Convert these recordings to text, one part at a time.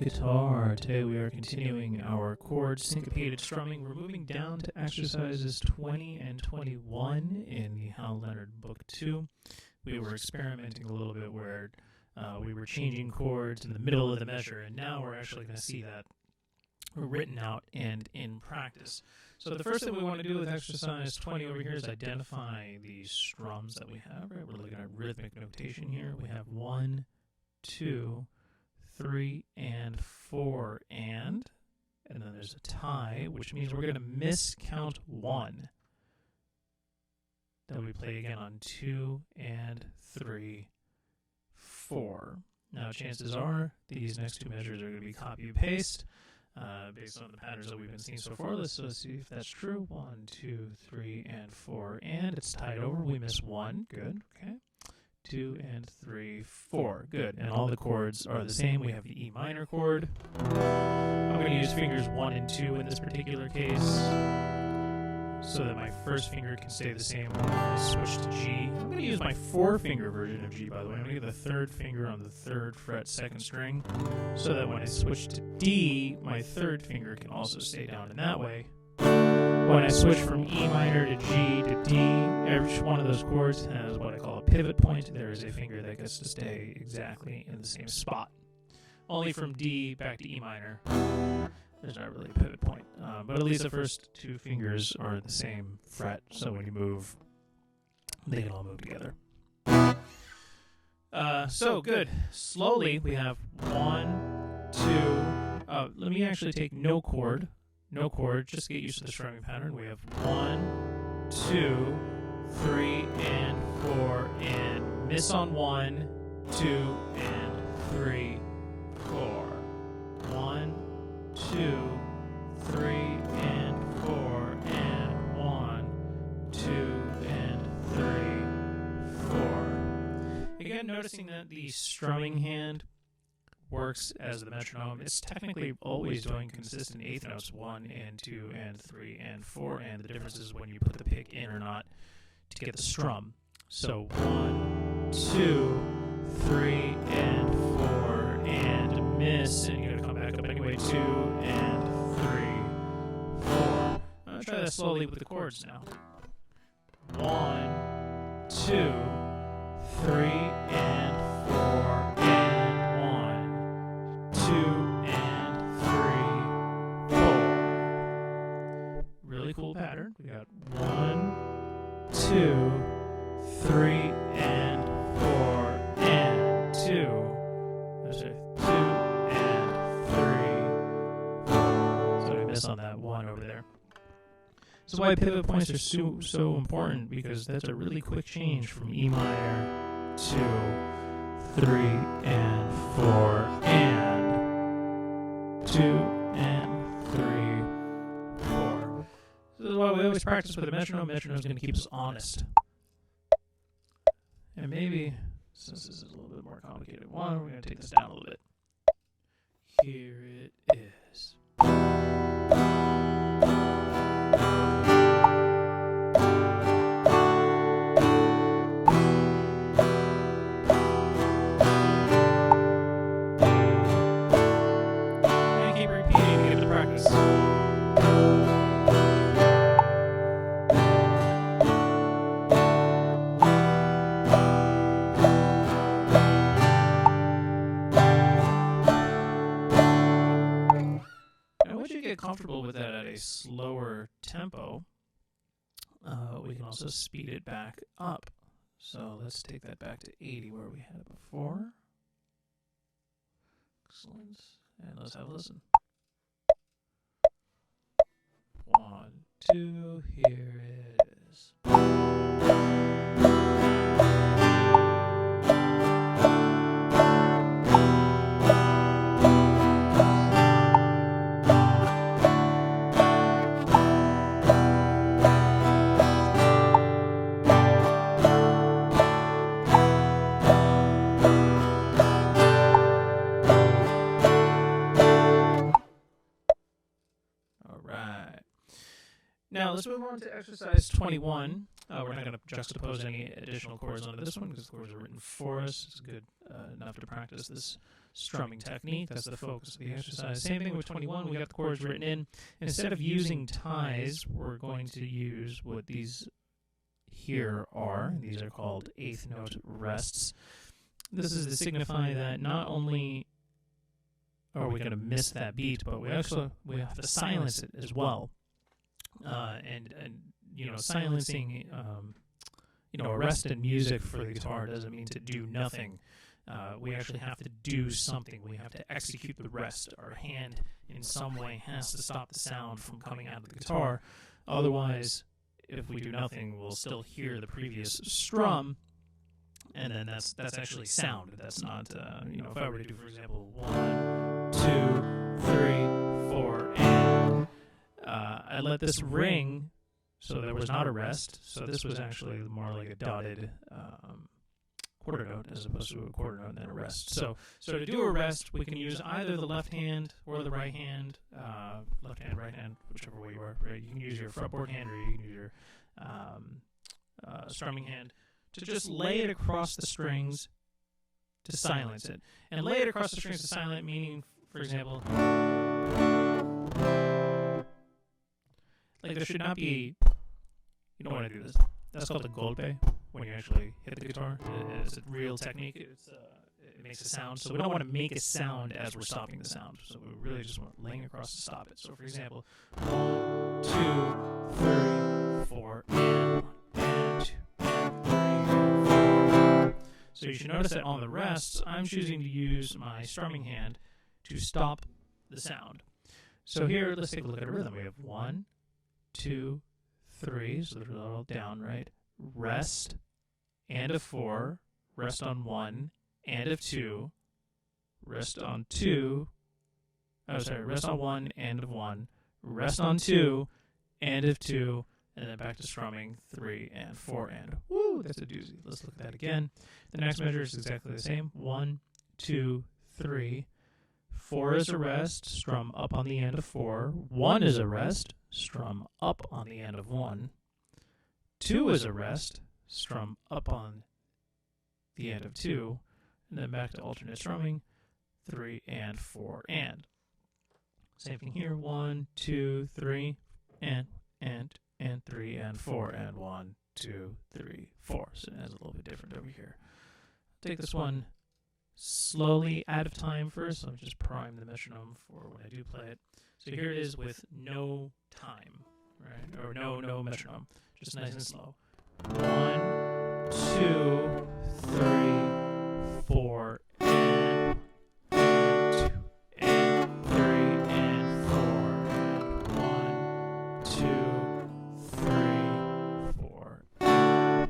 guitar. Today we are continuing our chord syncopated strumming. We're moving down to exercises 20 and 21 in the Hal Leonard Book 2. We were experimenting a little bit where we were changing chords in the middle of the measure, and now we're actually going to see that written out and in practice. So the first thing we want to do with exercise 20 over here is identify the strums that we have. Right? We're looking at rhythmic notation here. We have 1, 2, 3, and 4, and then there's a tie, which means we're going to miscount 1. Then we play again on 2 and 3, 4. Now chances are these next two measures are going to be copy and paste based on the patterns that we've been seeing so far. Let's see if that's true. 1, 2, 3, and 4, and it's tied over. We miss 1. Good. Okay. 2 and 3, 4. Good. And all the chords are the same. We have the E minor chord. I'm going to use fingers 1 and 2 in this particular case so that my first finger can stay the same when I switch to G. I'm going to use my 4-finger version of G, by the way. I'm going to get the third finger on the 3rd fret, 2nd string, so that when I switch to D, my 3rd finger can also stay down in that way. When I switch from E minor to G to D, each one of those chords has what I call a pivot point. There is a finger that gets to stay exactly in the same spot. Only from D back to E minor, there's not really a pivot point. But at least the first two fingers are the same fret, so when you move, they can all move together. So good. Slowly, we have 1, 2. Let me actually take no chord. No chord, just get used to the strumming pattern. We have 1, 2, 3, and 4, and miss on 1, 2, and 3, 4. 1, 2, 3, and 4, and 1, 2, and 3, 4. Again, noticing that the strumming hand works as the metronome. It's technically always doing consistent eighth notes, 1 and 2 and 3 and 4, and the difference is when you put the pick in or not to get the strum. So 1, 2, 3, and 4, and miss, and you're going to come back up anyway, 2 and 3, 4. I'm going to try that slowly with the chords now. 1, 2, 3, and 4, and 1, 2, and 3, 4. Really cool pattern. We got 1, 2, 3, and 4, and 2. That's it. 2 and 3, 4. So I miss on that 1 over there. This is why pivot points are so important, because that's a really quick change from E minor to 3 and 4 and 2 and 3, 4. This is why we always practice with a metronome. Metronome is going to keep us honest. And maybe, since this is a little bit more complicated one, we're going to take this down a little bit. Here it is. Comfortable with that at a slower tempo, we can also speed it back up. So let's take that back to 80 where we had it before. Excellent. And let's have a listen. 1, 2, here it is. Now let's move on to exercise 21. We're not going to juxtapose any additional chords onto this one because the chords are written for us. It's good enough to practice this strumming technique. That's the focus of the exercise. Same thing with 21. We got the chords written in. Instead of using ties, we're going to use what these here are. These are called eighth note rests. This is to signify that not only are we going to miss that beat, but we have to silence it as well. And you know, silencing a rest in music for the guitar doesn't mean to do nothing. We actually have to do something. We have to execute the rest. Our hand in some way has to stop the sound from coming out of the guitar. Otherwise, if we do nothing, we'll still hear the previous strum, and then that's actually sound. That's not, if I were to do, for example, 1, 2, 3, 4, and I let this ring, so there was not a rest. So this was actually more like a dotted quarter note as opposed to a quarter note and then a rest. So to do a rest, we can use either the left hand or the right hand, right hand, whichever way you are. Right? You can use your fretboard hand or you can use your strumming hand to just lay it across the strings to silence it. And lay it across the strings to silence, meaning, for example, like there should not be, you don't want to do this. That's called a golpe when you actually hit the guitar. It's a real technique. It makes a sound. So we don't want to make a sound as we're stopping the sound. So we really just want laying across to stop it. So for example, 1, 2, 3, 4, and 1, and 2, and 3, and 4. So you should notice that on the rests, I'm choosing to use my strumming hand to stop the sound. So here, let's take a look at a rhythm. We have 1, 2, 3, so they're all down, right? Rest, and of 4, rest on 1, and of 2, rest on 2, rest on 1, and of 1, rest on 2, and of 2, and then back to strumming 3 and 4, and woo, that's a doozy. Let's look at that again. The next measure is exactly the same. 1, 2, 3. 4 is a rest, strum up on the end of 4. 1 is a rest, strum up on the end of 1. 2 is a rest, strum up on the end of 2, and then back to alternate strumming, 3 and 4, and. Same thing here, 1, 2, 3, and 3 and 4, and 1, 2, 3, 4. So it has a little bit different over here. Take this one slowly out of time first. So I'll just prime the metronome for when I do play it. So here it is with no time, right? Or no metronome. Just nice and slow. 1, 2, 3, 4, and 2, and 3, and 4, and 1, 2, 3, 4, and 2.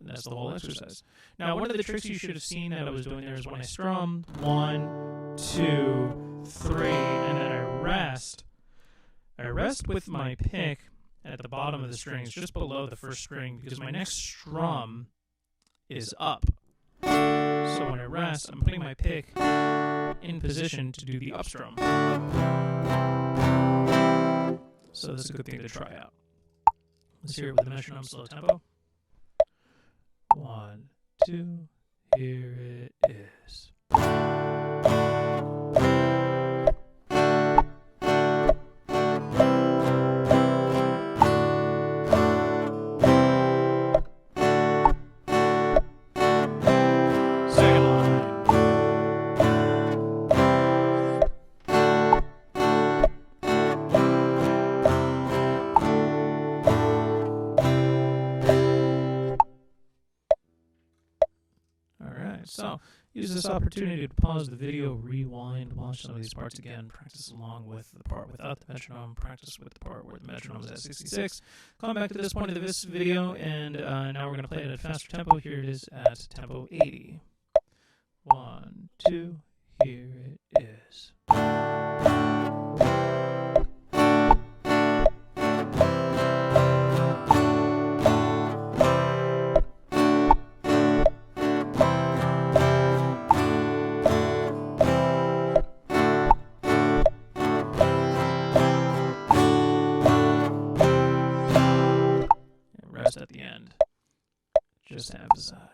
That's the whole exercise. Now, one of the tricks you should have seen that I was doing there is when I strum 1, 2, 3, and then I rest. I rest with my pick at the bottom of the strings, just below the first string, because my next strum is up. So when I rest, I'm putting my pick in position to do the up strum. So that's a good thing to try out. Let's hear it with the metronome slow tempo. 1, 2, here it is. Second line. So, use this opportunity to pause the video, rewind, watch some of these parts again, practice along with the part without the metronome, practice with the part where the metronome is at 66. Come back to this point of this video, and now we're going to play it at a faster tempo. Here it is at tempo 80. 1, 2, here it is. just to emphasize.